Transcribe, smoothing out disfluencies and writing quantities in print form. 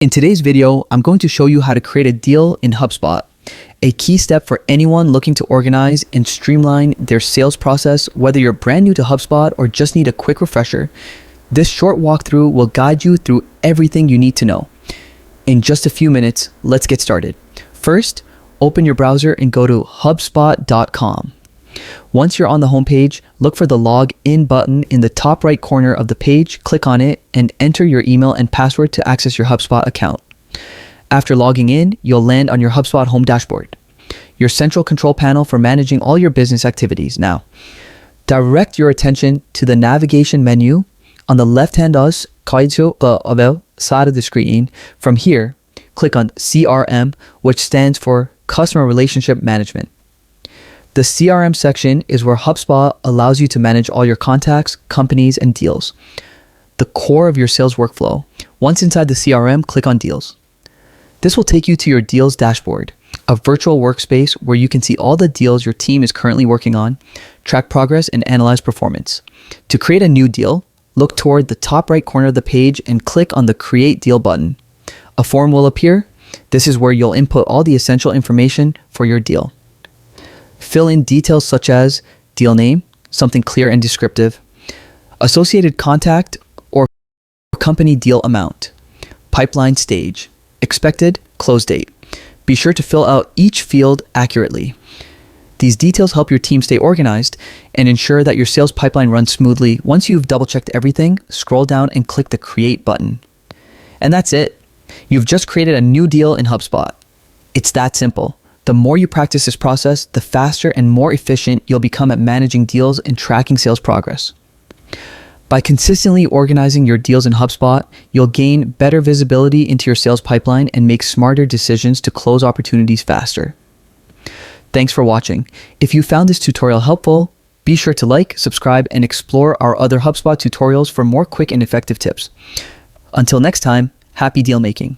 In today's video, I'm going to show you how to create a deal in Hubspot, a key step for anyone looking to organize and streamline their sales process. Whether you're brand new to HubSpot or just need a quick refresher, this short walkthrough will guide you through everything you need to know. In just a few minutes, let's get started. First, open your browser and go to hubspot.com. Once you're on the homepage, look for the Log In button in the top right corner of the page, click on it, and enter your email and password to access your HubSpot account. After logging in, you'll land on your HubSpot home dashboard, your central control panel for managing all your business activities. Now, direct your attention to the navigation menu on the left-hand side of the screen. From here, click on CRM, which stands for Customer Relationship Management. The CRM section is where HubSpot allows you to manage all your contacts, companies, and deals, the core of your sales workflow. Once inside the CRM, click on Deals. This will take you to your Deals dashboard, a virtual workspace where you can see all the deals your team is currently working on, track progress, and analyze performance. To create a new deal, look toward the top right corner of the page and click on the Create Deal button. A form will appear. This is where you'll input all the essential information for your deal. Fill in details such as deal name, something clear and descriptive, associated contact or company deal amount, pipeline stage, expected close date. Be sure to fill out each field accurately. These details help your team stay organized and ensure that your sales pipeline runs smoothly. Once you've double-checked everything, scroll down and click the Create button. And that's it. You've just created a new deal in HubSpot. It's that simple. The more you practice this process, the faster and more efficient you'll become at managing deals and tracking sales progress. By consistently organizing your deals in HubSpot, you'll gain better visibility into your sales pipeline and make smarter decisions to close opportunities faster. Thanks for watching. If you found this tutorial helpful, be sure to like, subscribe, and explore our other HubSpot tutorials for more quick and effective tips. Until next time, happy deal making.